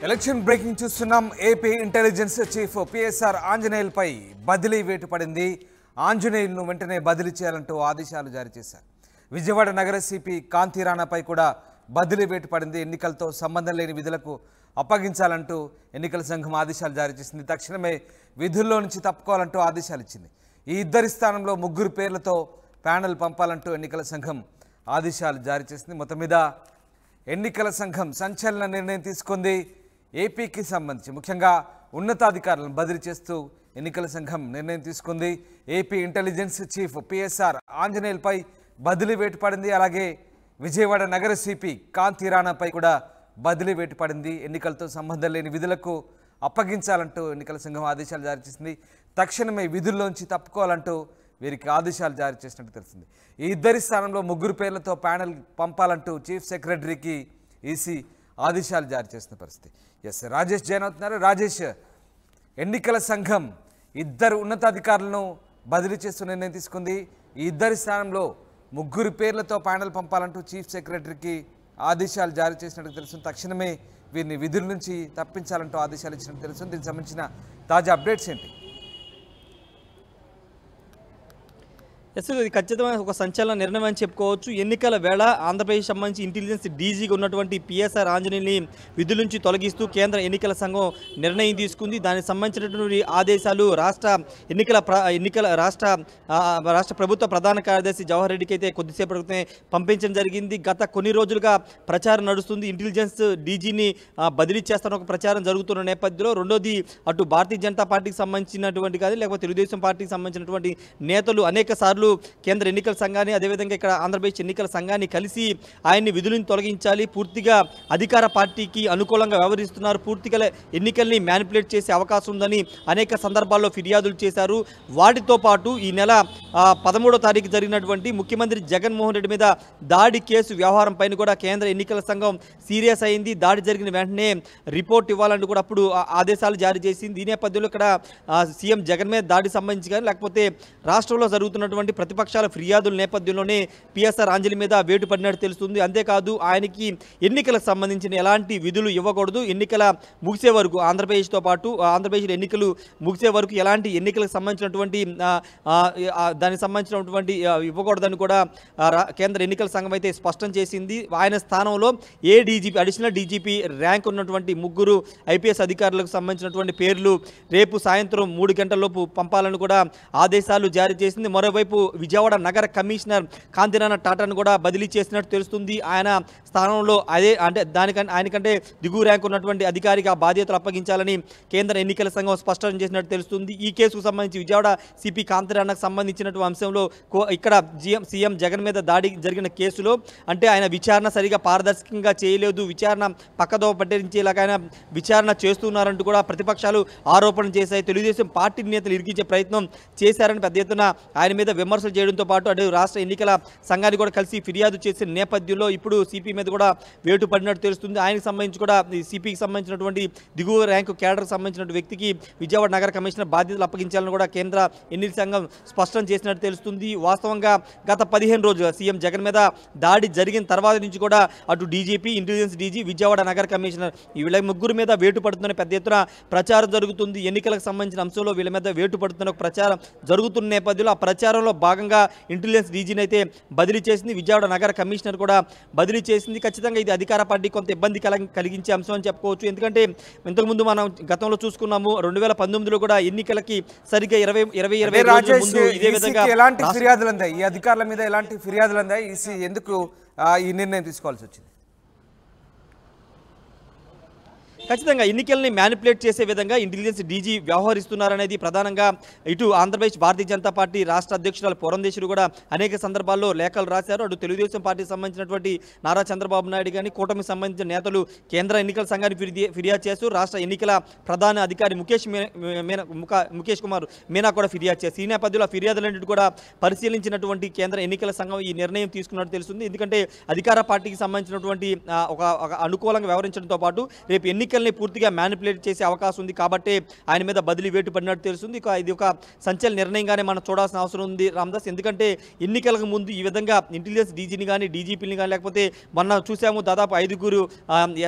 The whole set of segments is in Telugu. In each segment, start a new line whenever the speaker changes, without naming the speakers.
ఎలక్షన్ బ్రేకింగ్ చూస్తున్నాం. ఏపీ ఇంటెలిజెన్స్ చీఫ్ పిఎస్ఆర్ ఆంజనేయులపై బదిలీ వేటు పడింది. ఆంజనేయులను వెంటనే బదిలీ చేయాలంటూ ఆదేశాలు జారీ చేశారు. విజయవాడ నగర సిపి కాంతి రాణాపై కూడా బదిలీ వేటు పడింది. ఎన్నికలతో సంబంధం లేని విధులకు అప్పగించాలంటూ ఎన్నికల సంఘం ఆదేశాలు జారీ చేసింది. తక్షణమే విధుల్లో నుంచి తప్పుకోవాలంటూ ఆదేశాలు ఇచ్చింది. ఈ ఇద్దరి స్థానంలో ముగ్గురు పేర్లతో ప్యానెల్ పంపాలంటూ ఎన్నికల సంఘం ఆదేశాలు జారీ చేసింది. మొత్తం మీద ఎన్నికల సంఘం సంచలన నిర్ణయం తీసుకుంది. ఏపీకి సంబంధించి ముఖ్యంగా ఉన్నతాధికారులను బదిలీ చేస్తూ ఎన్నికల సంఘం నిర్ణయం తీసుకుంది. ఏపీ ఇంటెలిజెన్స్ చీఫ్ పిఎస్ఆర్ ఆంజనేయులపై బదిలీ వేటు పడింది. అలాగే విజయవాడ నగర సిపి కాంతి రాణాపై కూడా బదిలీ వేటు పడింది. ఎన్నికలతో సంబంధం లేని విధులకు అప్పగించాలంటూ ఎన్నికల సంఘం ఆదేశాలు జారీ చేసింది. తక్షణమే విధుల్లోంచి తప్పుకోవాలంటూ వీరికి ఆదేశాలు జారీ చేసినట్టు తెలిసింది. ఈ ఇద్దరి స్థానంలో ముగ్గురు పేర్లతో ప్యానెల్ పంపాలంటూ చీఫ్ సెక్రటరీకి ఈసీ ఆదేశాలు జారీ చేసిన పరిస్థితి. రాజేష్ జైన్ అవుతున్నారు. రాజేష్, ఎన్నికల సంఘం ఇద్దరు ఉన్నతాధికారులను బదిలీ చేస్తూ నిర్ణయం తీసుకుంది. ఈ ఇద్దరి స్థానంలో ముగ్గురు పేర్లతో ప్యానెల్ పంపాలంటూ చీఫ్ సెక్రటరీకి ఆదేశాలు జారీ చేసినట్టు తెలుస్తుంది. తక్షణమే వీరిని విధుల నుంచి తప్పించాలంటూ ఆదేశాలు ఇచ్చినట్టు తెలుస్తుంది. దీనికి సంబంధించిన తాజా అప్డేట్స్ ఏంటి?
ఇది ఖచ్చితమైన ఒక సంచలన నిర్ణయం అని చెప్పుకోవచ్చు. ఎన్నికల వేళ ఆంధ్రప్రదేశ్ సంబంధించి ఇంటెలిజెన్స్ డీజీగా ఉన్నటువంటి పిఎస్ఆర్ ఆంజనేయుల్ని విధుల నుంచి తొలగిస్తూ కేంద్ర ఎన్నికల సంఘం నిర్ణయం తీసుకుంది. దానికి సంబంధించినటువంటి ఆదేశాలు రాష్ట్ర ప్రభుత్వ ప్రధాన కార్యదర్శి జవహర్ రెడ్డికి అయితే కొద్దిసేపు క్రితమే పంపించడం జరిగింది. గత కొన్ని రోజులుగా ప్రచారం నడుస్తుంది. ఇంటెలిజెన్స్ డీజీని బదిలీ చేస్తారని ఒక ప్రచారం జరుగుతున్న నేపథ్యంలో, రెండోది అటు భారతీయ జనతా పార్టీకి సంబంధించినటువంటి కానీ లేకపోతే తెలుగుదేశం పార్టీకి సంబంధించినటువంటి నేతలు అనేక సార్లు కేంద్ర ఎన్నికల సంఘాన్ని అదేవిధంగా ఇక్కడ ఆంధ్రప్రదేశ్ ఎన్నికల సంఘాన్ని కలిసి ఆయన్ని విధులను తొలగించాలి, పూర్తిగా అధికార పార్టీకి అనుకూలంగా వ్యవహరిస్తున్నారు, పూర్తిగా ఎన్నికల్ని మ్యానిపులేట్ చేసే అవకాశం ఉందని అనేక సందర్భాల్లో ఫిర్యాదులు చేశారు. వాటితో పాటు ఈ నెల 13వ తారీఖు జరిగినటువంటి ముఖ్యమంత్రి జగన్మోహన్ రెడ్డి మీద దాడి కేసు వ్యవహారం పైన కూడా కేంద్ర ఎన్నికల సంఘం సీరియస్ అయింది. దాడి జరిగిన వెంటనే రిపోర్ట్ ఇవ్వాలని కూడా అప్పుడు ఆదేశాలు జారీ చేసింది. ఈ నేపథ్యంలో ఇక్కడ సీఎం జగన్ మీద దాడి సంబంధించి కానీ లేకపోతే రాష్ట్రంలో జరుగుతున్నటువంటి ప్రతిపక్షాల ఫిర్యాదుల నేపథ్యంలోనే పిఎస్ఆర్ ఆంజనేయుల మీద వేటు పడినట్టు తెలుస్తుంది. అంతేకాదు ఆయనకి ఎన్నికలకు సంబంధించిన ఎలాంటి విధులు ఇవ్వకూడదు, ఎన్నికల ముగిసే వరకు ఆంధ్రప్రదేశ్తో పాటు ఆంధ్రప్రదేశ్లో ఎన్నికలు ముగిసే వరకు ఎలాంటి ఎన్నికలకు సంబంధించినటువంటి దానికి సంబంధించినటువంటి ఇవ్వకూడదని కూడా కేంద్ర ఎన్నికల సంఘం అయితే స్పష్టం చేసింది. ఆయన స్థానంలో డీజీపీ అడిషనల్ డీజీపీ ర్యాంక్ ఉన్నటువంటి ముగ్గురు ఐపీఎస్ అధికారులకు సంబంధించినటువంటి పేర్లు రేపు సాయంత్రం 3 గంటలలోపు పంపాలని కూడా ఆదేశాలు జారీ చేసింది. మరోవైపు విజయవాడ నగర కమిషనర్ కాంతిరాణ టాటాను కూడా బదిలీ చేసినట్టు తెలుస్తుంది. ఆయన స్థానంలో ఆయనకంటే దిగువ ర్యాంక్ ఉన్నటువంటి అధికారికి ఆ బాధ్యతలు అప్పగించాలని కేంద్ర ఎన్నికల సంఘం స్పష్టం చేసినట్టు తెలుస్తుంది. ఈ కేసుకు సంబంధించి విజయవాడ సిపి కాంతిరాణకు సంబంధించినటువంటి అంశంలో ఇక్కడ సీఎం జగన్ మీద దాడి జరిగిన కేసులో ఆయన విచారణ సరిగా పారదర్శకంగా చేయలేదు, విచారణ పక్కదోవ పట్టించేలాగా ఆయన విచారణ చేస్తున్నారంటూ కూడా ప్రతిపక్షాలు ఆరోపణలు చేశాయి. తెలుగుదేశం పార్టీ నేతలు ఇరికించే ప్రయత్నం చేశారని పెద్ద ఎత్తున ఆయన మీద విమర్శలు చేయడంతో పాటు అటు రాష్ట్ర ఎన్నికల సంఘాన్ని కూడా కలిసి ఫిర్యాదు చేసిన నేపథ్యంలో ఇప్పుడు సిపి మీద కూడా వేటు పడినట్టు తెలుస్తుంది. ఆయనకు సంబంధించి కూడా సిపికి సంబంధించినటువంటి దిగువ ర్యాంకు కేడర్కి సంబంధించిన వ్యక్తికి విజయవాడ నగర కమిషనర్ బాధ్యతలు అప్పగించాలని కూడా కేంద్ర ఎన్నికల సంఘం స్పష్టం చేసినట్టు తెలుస్తుంది. వాస్తవంగా గత 15 రోజులు సీఎం జగన్ మీద దాడి జరిగిన తర్వాత నుంచి కూడా అటు డీజీపీ, ఇంటెలిజెన్స్ డీజీ, విజయవాడ నగర కమిషనర్ వీళ్ళ ముగ్గురు మీద వేటు పడుతుందని పెద్ద ఎత్తున ప్రచారం జరుగుతుంది. ఎన్నికలకు సంబంధించిన అంశంలో వీళ్ళ మీద వేటు పడుతున్న ఒక ప్రచారం జరుగుతున్న నేపథ్యంలో ఆ ప్రచారంలో భాగంగా ఇంటెలిజెన్స్ డీజీని అయితే బదిలీ చేసింది. విజయవాడ నగర కమిషనర్ కూడా బదిలీ చేసింది. ఖచ్చితంగా ఇది అధికార పార్టీ కొంత ఇబ్బంది కలిగించే అంశం అని చెప్పుకోవచ్చు. ఎందుకంటే ఇంతకుముందు మనం గతంలో చూసుకున్నాము 2019లో కూడా ఎన్నికలకి సరిగ్గా 20 రోజుల ముందు ఇదే విధంగా
ఎలాంటి ఫిర్యాదులు అందాయి, ఈ అధికారుల మీద ఎలాంటి ఫిర్యాదులు అందాయి, ఈసీ ఎందుకు ఈ నిర్ణయం తీసుకోవాల్సి వచ్చింది?
ఖచ్చితంగా ఎన్నికల్ని మ్యానిపులేట్ చేసే విధంగా ఇంటెలిజెన్స్ డీజీ వ్యవహరిస్తున్నారనేది ప్రధానంగా ఇటు ఆంధ్రప్రదేశ్ భారతీయ జనతా పార్టీ రాష్ట్ర అధ్యక్షురాలు పురంధేశ్వరి కూడా అనేక సందర్భాల్లో లేఖలు రాశారు. అటు తెలుగుదేశం పార్టీకి సంబంధించినటువంటి నారా చంద్రబాబు నాయుడు కానీ కూటమికి సంబంధించిన నేతలు కేంద్ర ఎన్నికల సంఘాన్ని ఫిర్యాదు చేస్తూ రాష్ట్ర ఎన్నికల ప్రధాన అధికారి ముఖేష్ కుమార్ మీనా కూడా ఫిర్యాదు చేసి ఈ నేపథ్యంలో ఫిర్యాదులన్నింటి కూడా పరిశీలించినటువంటి కేంద్ర ఎన్నికల సంఘం ఈ నిర్ణయం తీసుకున్నట్టు తెలుస్తుంది. ఎందుకంటే అధికార పార్టీకి సంబంధించినటువంటి ఒక అనుకూలంగా వ్యవహరించడంతో పాటు రేపు ఎన్నికల ఎన్నికల్ని పూర్తిగా మ్యానిపులేట్ చేసే అవకాశం ఉంది కాబట్టి ఆయన మీద బదిలీ వేటు పడినట్టు తెలుస్తుంది. ఇది ఒక సంచలన నిర్ణయంగానే మనం చూడాల్సిన అవసరం ఉంది రామదాస్. ఎందుకంటే ఎన్నికలకు ముందు ఈ విధంగా ఇంటెలిజెన్స్ డీజీని కానీ డీజీపీని కానీ లేకపోతే మొన్న చూసాము దాదాపు 5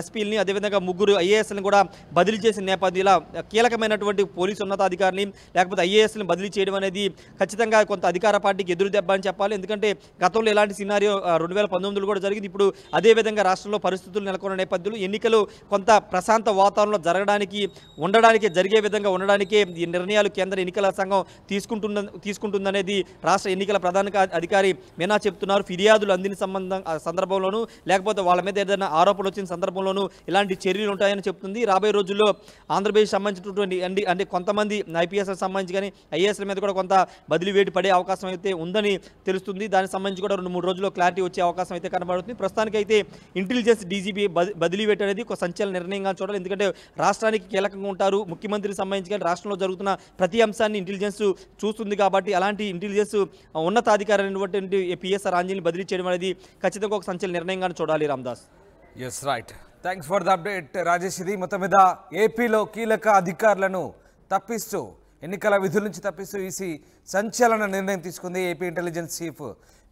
ఎస్పీలని అదేవిధంగా 3 ఐఏఎస్లను కూడా బదిలీ చేసిన నేపథ్యం ఇలా కీలకమైనటువంటి పోలీసు ఉన్నతాధికారిని లేకపోతే ఐఏఎస్ని బదిలీ చేయడం అనేది ఖచ్చితంగా కొంత అధికార పార్టీకి ఎదురు దెబ్బ అని చెప్పాలి. ఎందుకంటే గతంలో ఇలాంటి సినారియో 2019లో కూడా జరిగింది. ఇప్పుడు అదేవిధంగా రాష్ట్రంలో పరిస్థితులు నెలకొన్న నేపథ్యంలో ఎన్నికలు కొంత ప్రశాంత వాతావరణంలో ఉండడానికి జరిగే విధంగా ఉండడానికే ఈ నిర్ణయాలు కేంద్ర ఎన్నికల సంఘం తీసుకుంటుందనేది రాష్ట్ర ఎన్నికల ప్రధాన అధికారి మీనా చెప్తున్నారు. ఫిర్యాదులు అందిన సందర్భంలోనూ లేకపోతే వాళ్ళ మీద ఏదైనా ఆరోపణలు వచ్చిన సందర్భంలోనూ ఇలాంటి చర్యలు ఉంటాయని చెప్తుంది. రాబోయే రోజుల్లో ఆంధ్రప్రదేశ్ సంబంధించినటువంటి అంటే కొంతమంది ఐపీఎస్లకు సంబంధించి కానీ ఐఏఎస్ల మీద కూడా కొంత బదిలీ వేటు పడే అవకాశం అయితే ఉందని తెలుస్తుంది. దానికి సంబంధించి కూడా 2-3 రోజుల్లో క్లారిటీ వచ్చే అవకాశం అయితే కనబడుతుంది. ప్రస్తుతానికైతే ఇంటెలిజెన్స్ డీజీపీ బదిలీ వేటు అనేది ఒక సంచలన నిర్ణయంగా చూడాలి. ఎందుకంటే రాష్ట్రానికి కీలకంగా ఉంటారు. ముఖ్యమంత్రికి సంబంధించి కానీ రాష్ట్రంలో జరుగుతున్న ప్రతి అంశాన్ని ఇంటెలిజెన్స్ చూస్తుంది కాబట్టి అలాంటి ఇంటెలిజెన్స్ ఉన్నతాధికారి అయినటువంటి పిఎస్ఆర్ ఆంజనేయులు బదిలీ చేయడం అనేది ఖచ్చితంగా ఒక సంచలన నిర్ణయంగా చూడాలి Ramadas.
Yes right, thanks for the update Rajesh. ఇది మొత్తం మీద ఏపీలో కీలక అధికారులను తప్పిస్తూ ఎన్నికల విధుల నుంచి తప్పిస్తూ ఈసీ సంచలన నిర్ణయం తీసుకుంది. ఏపీ ఇంటెలిజెన్స్ చీఫ్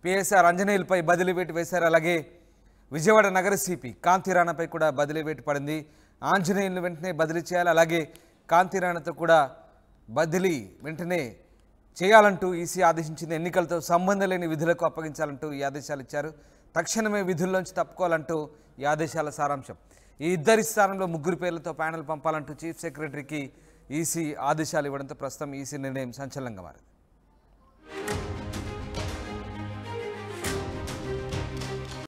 పిఎస్ఆర్ ఆంజనేయులపై బదిలీ వేటు వేశారు. అలాగే విజయవాడ నగర సిపి కాంతిరాణపై కూడా బదిలీ వేటు పడింది. ఆంజనేయులను వెంటనే బదిలీ చేయాలి, అలాగే కాంతిరాణతో కూడా బదిలీ వెంటనే చేయాలంటూ ఈసీ ఆదేశించింది. ఎన్నికలతో సంబంధం లేని విధులకు అప్పగించాలంటూ ఈ ఆదేశాలు ఇచ్చారు. తక్షణమే విధుల్లోంచి తప్పుకోవాలంటూ ఈ ఆదేశాల సారాంశం. ఈ ఇద్దరి స్థానంలో 3 పేర్లతో ప్యానెల్ పంపాలంటూ చీఫ్ సెక్రటరీకి ఈసీ ఆదేశాలు ఇవ్వడంతో ప్రస్తుతం ఈసీ నిర్ణయం సంచలనంగా మారింది.